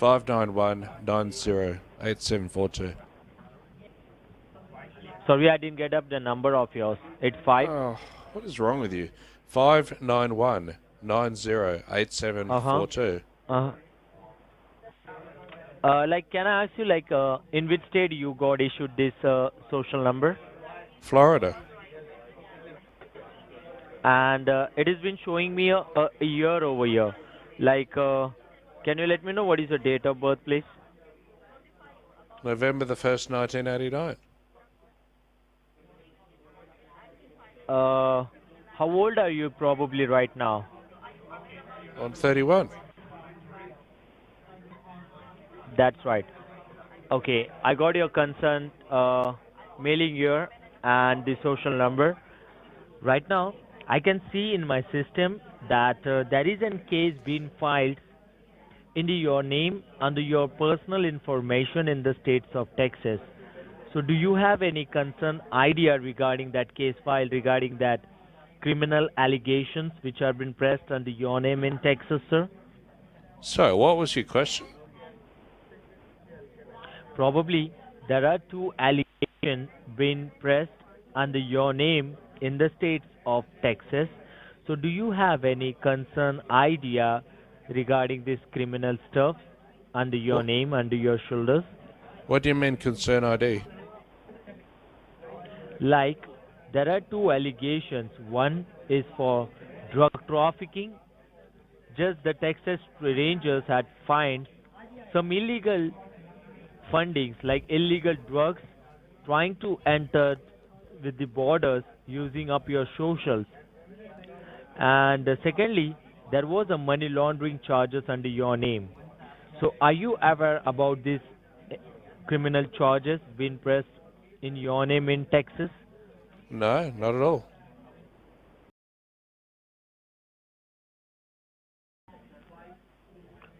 591908742. Sorry, I didn't get up the number of yours. It's 5. Oh, what is wrong with you? 591908742. Uh-huh. Like, can I ask you, like, in which state you got issued this social number? Florida. And it has been showing me a year over year. Like, can you let me know what is your date of birth, please? November the 1st, 1989. How old are you probably right now? I'm 31. That's right. Okay, I got your concern, mailing year and the social number. Right now, I can see in my system that there is a case being filed in your name under your personal information in the states of Texas. So, do you have any concern idea regarding that case file regarding that criminal allegations which have been pressed under your name in Texas, sir? So, what was your question? Probably there are two allegations being pressed under your name in the states of Texas. So, do you have any concern idea regarding this criminal stuff under your What, name, under your shoulders? what do you mean concern ID? Like, there are two allegations. One is for drug trafficking. Just the Texas Rangers had fined some illegal fundings, like illegal drugs, trying to enter with the borders using up your socials. And secondly, there was a money laundering charges under your name. So, are you aware about these eh, criminal charges being pressed in your name in Texas? No, not at all.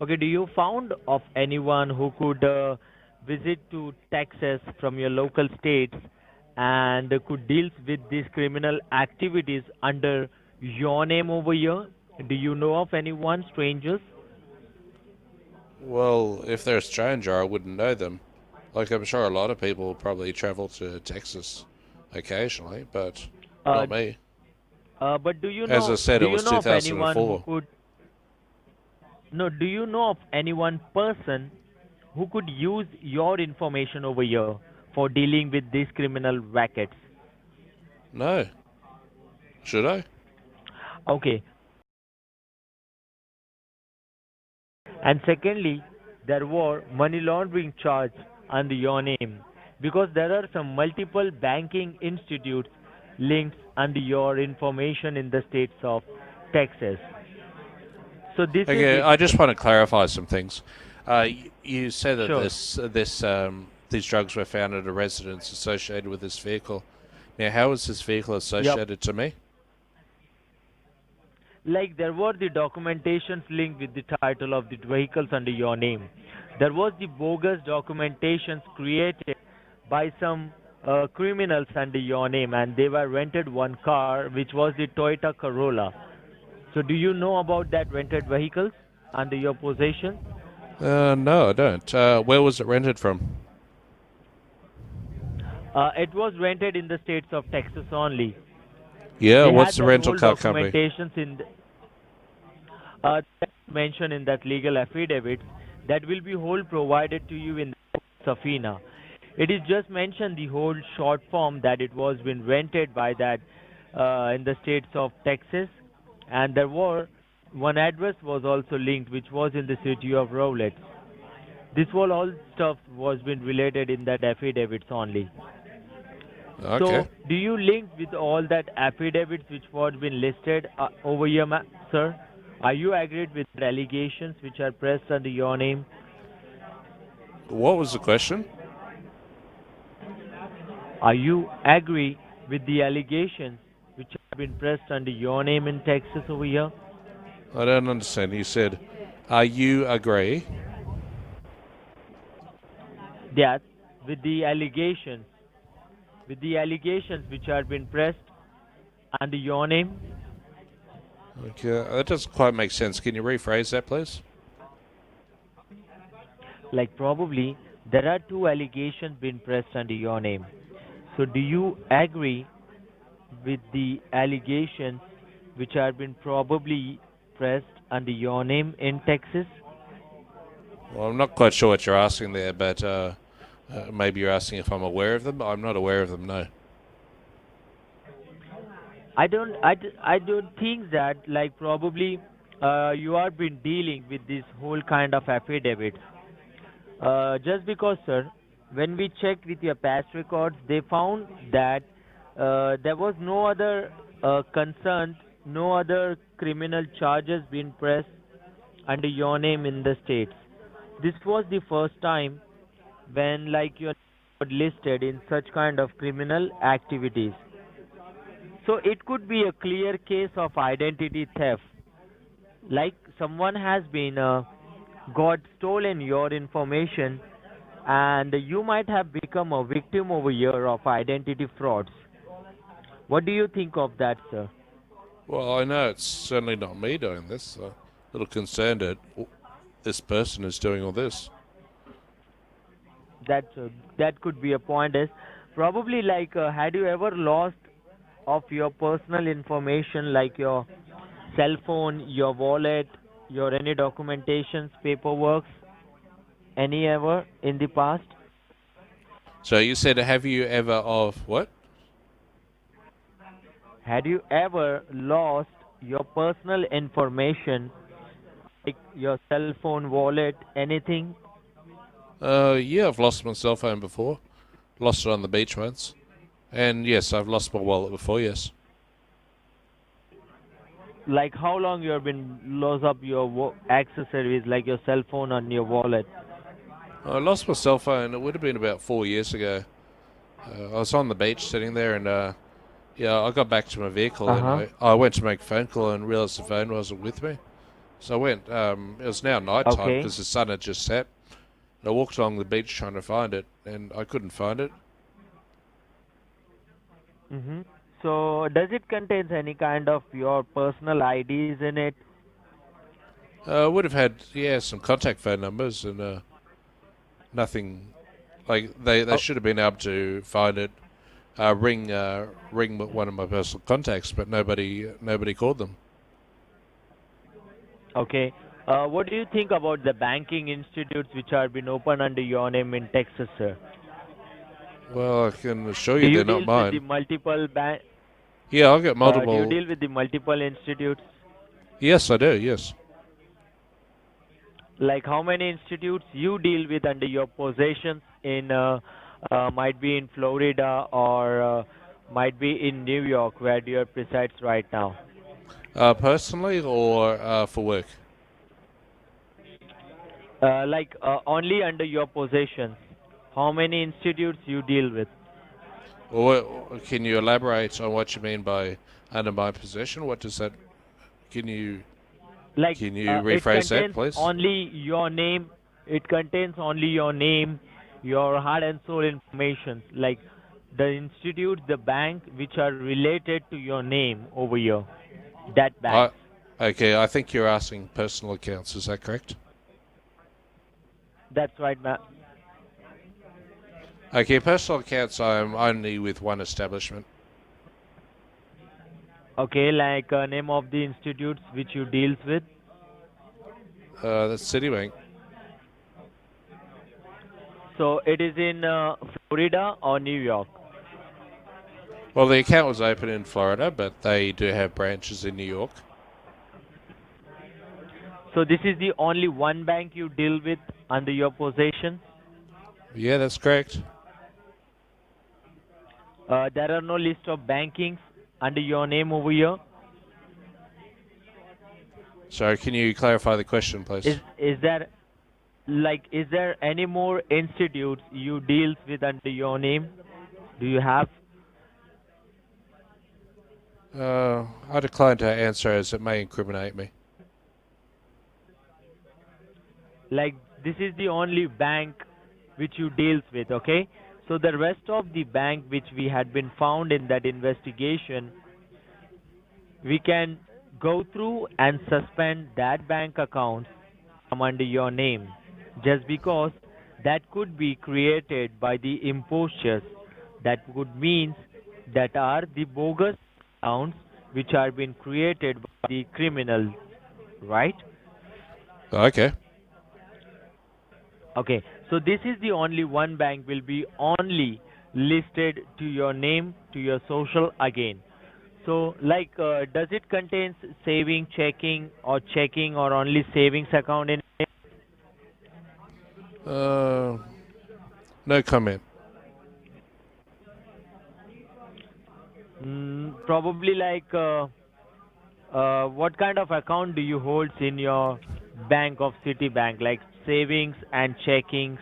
Okay, do you found of anyone who could visit to Texas from your local states and could deal with these criminal activities under your name over here? Do you know of anyone, strangers? Well, if they're a stranger, I wouldn't know them. Like, I'm sure a lot of people probably travel to Texas occasionally, but Uh, not me. but do you As I know? said, Do it you was know of anyone who 2004. could? No, do you know of any one person who could use your information over here for dealing with these criminal rackets? No. Should I? Okay. And secondly, there were money laundering charge under your name because there are some multiple banking institutes linked under your information in the states of Texas. So this is Okay, it. I just want to clarify some things. You said that Sure. these drugs were found at a residence associated with this vehicle. Now, how was this vehicle Yep. associated to me? Like there were the documentations linked with the title of the vehicles under your name. There was the bogus documentations created by some criminals under your name, and they were rented one car, which was the Toyota Corolla. So, do you know about that rented vehicles under your possession? No, I don't. Where was it rented from? It was rented in the states of Texas only. Yeah, They what's had the that rental whole car company? documentations that mentioned in that legal affidavit that will be whole provided to you in Safina. It is just mentioned the whole short form that it was been rented by that in the states of Texas, and there were one address was also linked, which was in the city of Rowlett. This whole all stuff was been related in that affidavits only. Okay. So, do you link with all that affidavits which was been listed over here, sir? Are you agreed with the allegations which are pressed under your name? What was the question? Are you agree with the allegations which have been pressed under your name in Texas over here? I don't understand. You said, you agree? That with the allegations which have been pressed under your name, Okay, that doesn't quite make sense. Can you rephrase that, please? Like probably there are two allegations being pressed under your name. So do you agree with the allegations which are been probably pressed under your name in Texas? Well, I'm not quite sure what you're asking there, but maybe you're asking if I'm aware of them. I'm not aware of them, no. I don't think that like probably you are been dealing with this whole kind of affidavits. Just because, sir, when we checked with your past records, they found that there was no other concern, no other criminal charges being pressed under your name in the states. This was the first time when like you're listed in such kind of criminal activities. So it could be a clear case of identity theft, like someone has been got stolen your information, and you might have become a victim over here of identity frauds. What do you think of that, sir? Well, I know it's certainly not me doing this. A little concerned that this person is doing all this. That could be a point. Is probably like had you ever lost of your personal information like your cell phone, your wallet, your any documentations, paperwork, any ever in the past? So you said, have you ever of what? Had you ever lost your personal information like your cell phone, wallet, anything? Yeah, I've lost my cell phone before. Lost it on the beach once. And yes, I've lost my wallet before, yes. Like how long you have been lost up your accessories like your cell phone and your wallet? I lost my cell phone, it would have been about 4 years ago. I was on the beach sitting there and yeah, I got back to my vehicle Uh and huh. I went to make a phone call and realised the phone wasn't with me. So I went, it was now night time Okay. because the sun had just set. And I walked along the beach trying to find it and I couldn't find it. Mm-hmm. So does it contains any kind of your personal IDs in it? I would have had, yeah, some contact phone numbers and nothing. Like they Oh, should have been able to find it, ring one of my personal contacts, but nobody called them. okay. What do you think about the banking institutes which are been opened under your name in Texas, sir? Well, I can assure Do you you they're not deal with the mine. multiple bank? Yeah, I've got Do you multiple. deal with the multiple institutes? Yes, I do. Yes. Like how many institutes you deal with under your possessions in might be in Florida or might be in New York where you presides right now. Personally or for work. Like only under your possessions. How many institutes you deal with? Or can you elaborate on what you mean by under my possession? What does that? Can you Like can you it rephrase that, contains please? only your name. It contains only your name, your heart and soul information. Like the institutes, the bank which are related to your name over here. That I banks. okay. I think you're asking personal accounts. Is that correct? That's right, Okay, personal accounts. I'm only with one establishment. okay, like name of the institutes which you deals with. That's Citibank. So it is in Florida or New York. Well, the account was open in Florida, but they do have branches in New York. So this is the only one bank you deal with under your possession. Yeah, that's correct. There are no list of bankings under your name over here. So, can you clarify the question, please? Is there like is there any more institutes you deals with under your name? Do you have I decline to answer as it may incriminate me. like this is the only bank which you deals with, okay? So the rest of the bank which we had been found in that investigation, we can go through and suspend that bank account from under your name. just because that could be created by the impostures. That would means that are the bogus accounts which are being created by the criminal, right? Okay. Okay, so this is the only one bank will be only listed to your name, to your social again. So, does it contains saving, checking, or only savings account in it? Uh, no comment. Probably what kind of account do you hold in your bank of Citibank, like savings and checkings?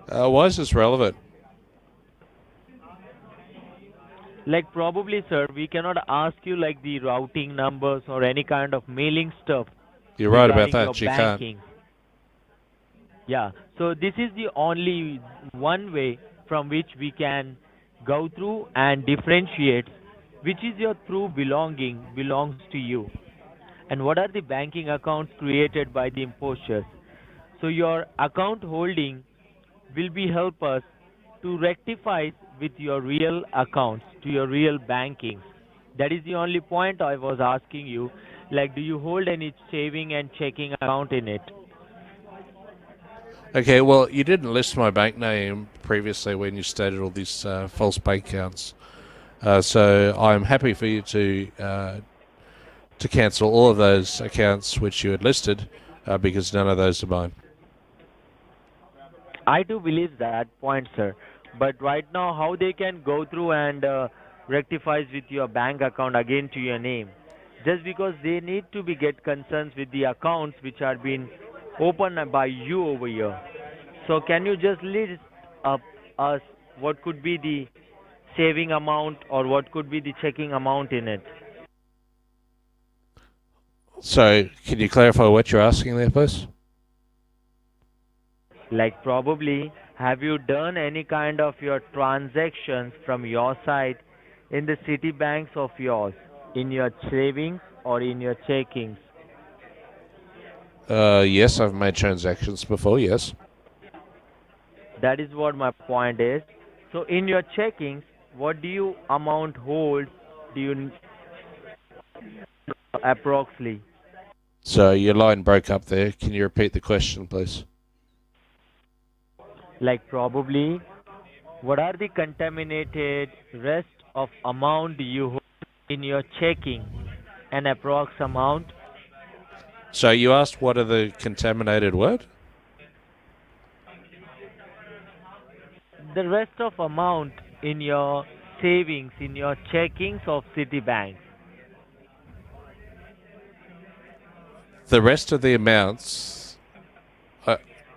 Why is this relevant? Like probably, sir, we cannot ask you like the routing numbers or any kind of mailing stuff You're right about regarding your that. You can't. banking. Yeah. So this is the only one way from which we can go through and differentiate which is your true belonging belongs to you and what are the banking accounts created by the imposters. So your account holding will be help us to rectify with your real accounts to your real bankings. That is the only point I was asking you. Like, do you hold any saving and checking account in it? Okay, well, you didn't list my bank name previously when you stated all these false bank accounts. So I'm happy for you to cancel all of those accounts which you had listed because none of those are mine. I do believe that point, sir. But right now, how they can go through and rectifies with your bank account again to your name? Just because they need to be get concerns with the accounts which are being opened by you over here. So can you just list up us what could be the saving amount or what could be the checking amount in it? So can you clarify what you're asking there, please? Like probably have you done any kind of your transactions from your side in the city banks of yours in your savings or in your checkings? Yes, I've made transactions before, yes. That is what my point is. So in your checkings, what do you amount hold? Do you approximately? So your line broke up there. Can you repeat the question, please? Like probably what are the contaminated rest of amount you hold in your checking? An approx amount. So you asked what are the contaminated what? The rest of amount in your savings, in your checkings of Citibank. The rest of the amounts.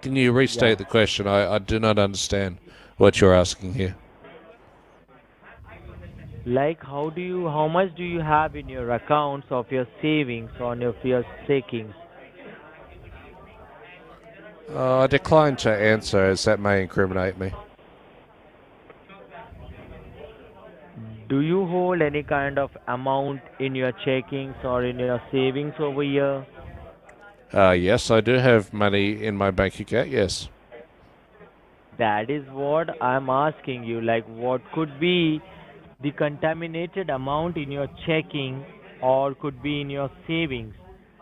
Can you restate Yeah. the question? I do not understand what you're asking here. Like how much do you have in your accounts of your savings on your checkings? I decline to answer as that may incriminate me. Do you hold any kind of amount in your checkings or in your savings over here? Yes, I do have money in my bank account, yes. That is what I'm asking you. Like, what could be the contaminated amount in your checking or could be in your savings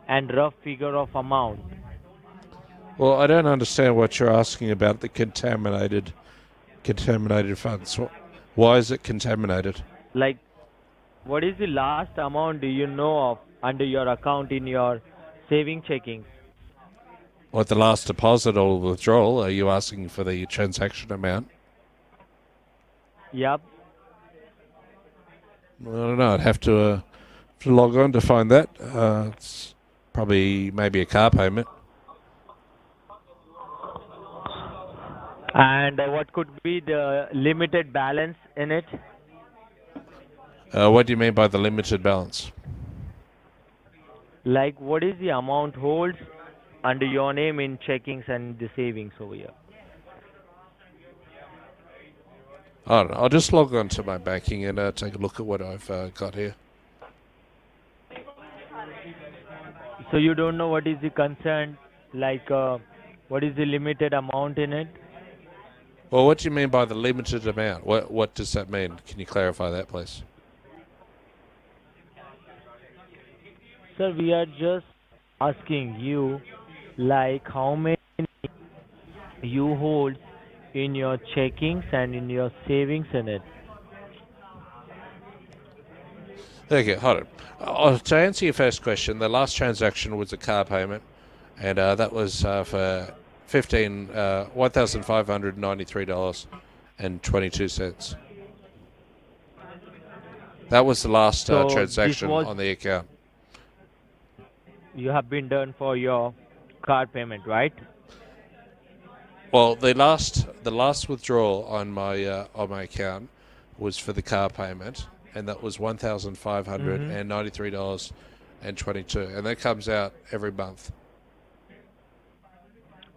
and rough figure of amount? Well, I don't understand what you're asking about the contaminated funds. Why is it contaminated? Like, what is the last amount do you know of under your account in your saving checkings? What the last deposit or withdrawal? Are you asking for the transaction amount? Yep. I don't know. I'd have to log on to find that. It's probably maybe a car payment. And what could be the limited balance in it? What do you mean by the limited balance? Like, what is the amount holds under your name in checkings and the savings over here? I don't know. I'll just log on to my banking and take a look at what I've got here. So you don't know what is the concern Like, what is the limited amount in it? Well, what do you mean by the limited amount? What does that mean? Can you clarify that, please? Sir, we are just asking you, like, how many you hold in your checkings and in your savings in it. Okay, hold on. To answer your first question, the last transaction was a car payment, and that was for $1,593.22. That was the last So this transaction was on the account. you have been done for your card payment, right? Well, the last withdrawal on my account was for the car payment, and that was Mm-hmm. $1,593.22, and that comes out every month.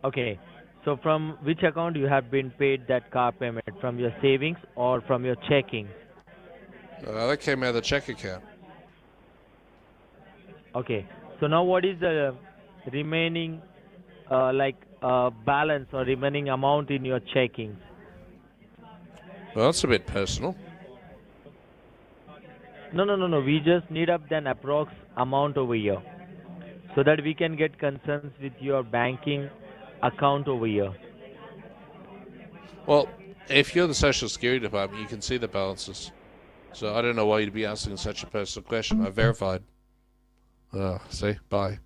Okay. So from which account you have been paid that car payment? From your savings or from your checking? That came out of the check account. Okay. So now what is the remaining balance or remaining amount in your checkings? Well, that's a bit personal. No. We just need up an approx amount over here so that we can get concerns with your banking account over here. Well, if you're the Social Security Department, you can see the balances. So I don't know why you'd be asking such a personal question. I verified. See? Bye.